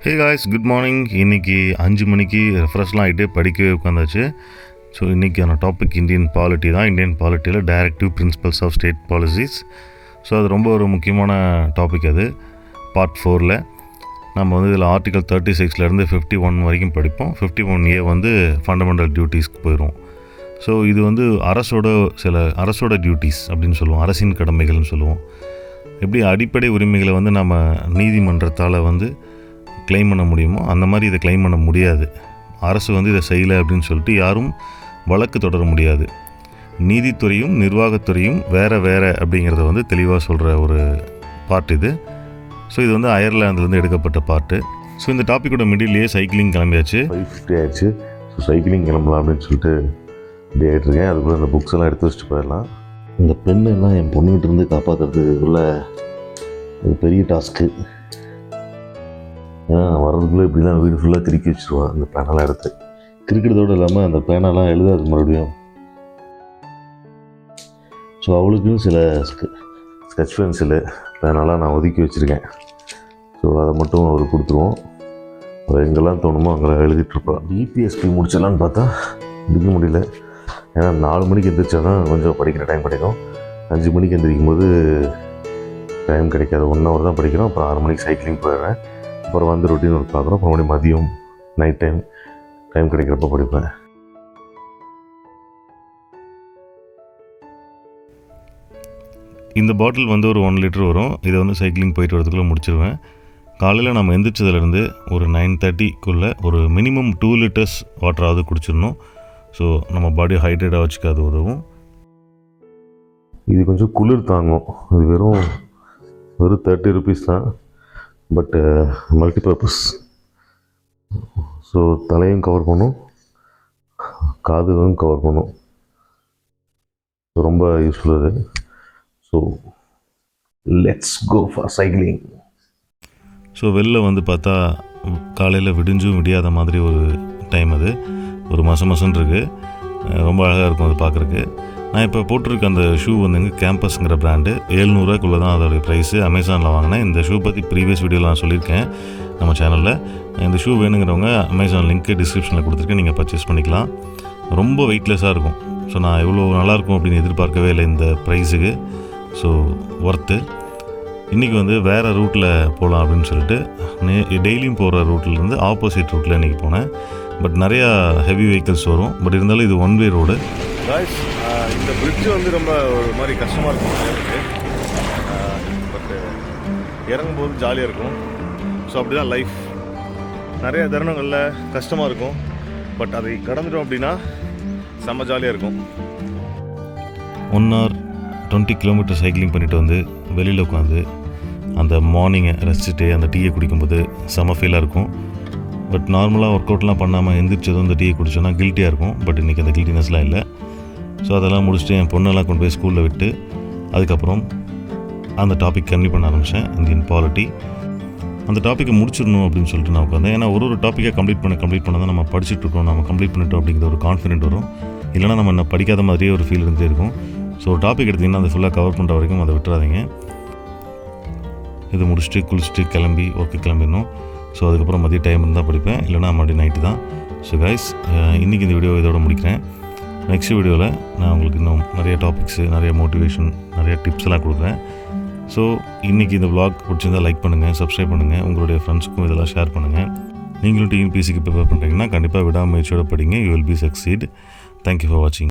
Hey guys, good morning. இன்றைக்கி 5 மணிக்கு ரெஃப்ரெஷ்லாம் ஆகிட்டு படிக்கவே உட்காந்தாச்சு. ஸோ இன்றைக்கான டாபிக் இந்தியன் பாலிட்டி தான். இந்தியன் பாலிட்டியில் directive principles of state policies. So அது ரொம்ப ஒரு முக்கியமான டாபிக். அது பார்ட் 4ல் நம்ம வந்து இதில் ஆர்டிகல் 36லேருந்து 51 வரைக்கும் படிப்போம். 51A வந்து ஃபண்டமெண்டல் டியூட்டிஸ்க்கு போயிடும். ஸோ இது வந்து அரசோட டியூட்டிஸ் அப்படின்னு சொல்லுவோம், அரசின் கடமைகள்னு சொல்லுவோம். எப்படி அடிப்படை உரிமைகளை வந்து நம்ம நீதிமன்றத்தால் வந்து கிளைம் பண்ண முடியுமோ அந்த மாதிரி இதை கிளைம் பண்ண முடியாது. அரசு வந்து இதை செய்யலை அப்படின்னு சொல்லிட்டு யாரும் வழக்கு தொடர முடியாது. நீதித்துறையும் நிர்வாகத்துறையும் வேறு அப்படிங்கிறத வந்து தெளிவாக சொல்கிற ஒரு பார்ட் இது. ஸோ இது வந்து அயர்லாந்துலேருந்து எடுக்கப்பட்ட பார்ட்டு. ஸோ இந்த டாப்பிக்கோட மிடில்லையே சைக்கிளிங் கிளம்பியாச்சு. 5:50 ஆயிடுச்சு. ஸோ சைக்கிளிங் கிளம்பலாம் அப்படின்னு சொல்லிட்டு இப்படி ஆகிட்டுருக்கேன். அதுக்குள்ளே இந்த புக்ஸ் எல்லாம் எடுத்து வச்சுட்டு போயிடலாம். இந்த பெண்ணெல்லாம் என் பொண்ணுகிட்ட இருந்து காப்பாற்றுறதுக்குள்ள ஒரு பெரிய டாஸ்க்கு. வர்றதுக்குள்ளே இப்படி தான் வீடு ஃபுல்லாக கிறுக்கி வச்சுருவான். அந்த பேனெல்லாம் எடுத்து கிறுக்கிறதோடு இல்லாமல் அந்த பேனெல்லாம் எழுதாது மறுபடியும். ஸோ அவளுக்குன்னு சில ஸ்கெட்ச் பென்சிலு பேனெல்லாம் நான் ஒதுக்கி வச்சுருக்கேன். ஸோ அதை மட்டும் அவருக்கு கொடுத்துருவோம். அவள் எங்கெல்லாம் தோணுமோ அங்கெல்லாம் எழுதிட்டுருப்பாள். பிபிஎஸ்பி முடிச்சிடலான்னு பார்த்தா முடிக்க முடியல. ஏன்னா 4 மணிக்கு எந்திரிச்சா தான் கொஞ்சம் படிக்கிற டைம் கிடைக்கும். 5 மணிக்கு எந்திரிக்கும் போது டைம் கிடைக்காது. 1 hour தான் படிக்கிறோம். அப்புறம் 6 மணிக்கு சைக்கிளிங் போயிடுறேன். அப்புறம் வந்து ரொட்டீன் ஒர்க் பார்க்குறோம். அப்புறம் மறுபடியும் மதியம் நைட் டைம் கிடைக்கிறப்ப படிப்பேன். இந்த பாட்டில் வந்து ஒரு 1 liter வரும். இதை வந்து சைக்கிளிங் போயிட்டு வரதுக்குள்ளே முடிச்சிடுவேன். காலையில் நம்ம எந்திரிச்சதுலேருந்து ஒரு 9:30க்குள்ளே ஒரு மினிமம் 2 liters வாட்டராவது குடிச்சிடணும். ஸோ நம்ம பாடியை ஹைட்ரேட்டாக வச்சுக்காது உதவும். இது கொஞ்சம் குளிர் தாங்கும். இது வெறும் 30 rupees தான். But multipurpose. ஸோ தலையும் கவர் பண்ணும், காதுகளும் கவர் பண்ணும். ரொம்ப யூஸ்ஃபுல் அது. So let's go for cycling. So வெளில வந்து பார்த்தா காலையில் விடிஞ்சும் விடியாத மாதிரி ஒரு டைம். அது ஒரு மசன்னு இருக்குது. ரொம்ப அழகாக இருக்கும் அது பார்க்குறக்கு. நான் இப்போ போட்டிருக்க அந்த ஷூ வந்துங்க கேம்பஸ்ங்கிற பிராண்டு. 700 ரூபாய்க்குள்ளே தான் அதோடைய ப்ரைஸு. அமேசானில் வாங்கினேன். இந்த ஷூ பற்றி ப்ரீவியஸ் வீடியோவில் நான் சொல்லியிருக்கேன் நம்ம சேனலில். இந்த ஷூ வேணுங்கிறவங்க அமேசான் லிங்க்கு டிஸ்கிரிப்ஷனில் கொடுத்துருக்கேன், நீங்கள் பர்ச்சேஸ் பண்ணிக்கலாம். ரொம்ப வெயிட்லெஸ்ஸாக இருக்கும். ஸோ நான் இவ்வளோ நல்லாயிருக்கும் அப்படின்னு எதிர்பார்க்கவே இல்லை இந்த ப்ரைஸுக்கு. So worth. இன்றைக்கி வந்து வேறு ரூட்டில் போகலாம் அப்படின்னு சொல்லிட்டு டெய்லியும் போகிற ரூட்லேருந்து ஆப்போசிட் ரூட்டில் இன்றைக்கி போனேன். பட் நிறையா ஹெவி வெஹிக்கிள்ஸ் வரும். பட் இருந்தாலும் இது 1 way ரோடு. இந்த பிரிட்ஜு வந்து ரொம்ப ஒரு மாதிரி கஷ்டமாக இருக்கும் எனக்கு. பட் இறங்கும்போது ஜாலியாக இருக்கும். ஸோ அப்படி தான் லைஃப். நிறைய தருணங்களில் கஷ்டமாக இருக்கும். பட் அதை கடந்துட்டோம் அப்படின்னா செம்ம ஜாலியாக இருக்கும். 1 hour 20 kilometers சைக்கிளிங் பண்ணிவிட்டு வந்து வெளியில் உட்காந்து அந்த மார்னிங்கை ரசிச்சுட்டு அந்த டீயை குடிக்கும்போது செம்ம ஃபீலாக இருக்கும். பட் நார்மலாக ஒர்க் அவுட்லாம் பண்ணாமல் எந்திரிச்சதும் அந்த டீயை குடிச்சோன்னா கில்ட்டியாக இருக்கும். பட் இன்றைக்கி அந்த கில்ட்டினஸ்லாம் இல்லை. ஸோ அதெல்லாம் முடிச்சுட்டு என் பொண்ணெல்லாம் கொண்டு போய் ஸ்கூலில் விட்டு அதுக்கப்புறம் அந்த டாபிக் கன்டினியூ பண்ண ஆரம்பித்தேன். இந்தியன் பாலிட்டி அந்த டாப்பிக்கை முடிச்சிடணும் அப்படின்னு சொல்லிட்டு நான் உட்காந்தேன். ஏன்னா ஒரு டாப்பிக்கை கம்ப்ளீட் பண்ண தான் நம்ம படிச்சுட்ருக்கோம், நம்ம கம்ப்ளீட் பண்ணிட்டோம் அப்படிங்கிற ஒரு கான்ஃபிடென்ட் வரும். இல்லைனா நம்ம என்ன படிக்காத மாதிரியே ஒரு ஃபீல் இருந்தே இருக்கும். ஸோ ஒரு டாபிக் எடுத்திங்கன்னா அதை ஃபுல்லாக கவர் பண்ணுற வரைக்கும் அதை விட்டுறாதீங்க. இதை முடிச்சுட்டு குளிச்சுட்டு கிளம்பி ஒர்க்கு கிளம்பிடணும். ஸோ அதுக்கப்புறம் மதிய டைம் இருந்தால் படிப்பேன், இல்லைனா மறுபடியும் நைட்டு தான். ஸோ கைஸ், இன்றைக்கி இந்த வீடியோ இதோட முடிக்கிறேன். நெக்ஸ்ட் வீடியோவில் நான் உங்களுக்கு இன்னும் நிறைய டாபிக்ஸு, நிறைய மோட்டிவேஷன், நிறைய டிப்ஸ் எல்லாம் கொடுக்குறேன். ஸோ இன்றைக்கி இந்த vlog பிடிச்சிருந்தால் லைக் பண்ணுங்கள், சப்ஸ்கிரைப் பண்ணுங்கள், உங்களுடைய ஃப்ரெண்ட்ஸுக்கும் இதெல்லாம் ஷேர் பண்ணுங்கள். நீங்களும் டிஎன்பிஎஸ்சிக்கு ப்ரிப்பேர் பண்ணுறீங்கன்னா கண்டிப்பாக விடாமுயற்சியோட படிங்க. You will be succeed. Thank you for வாட்சிங்.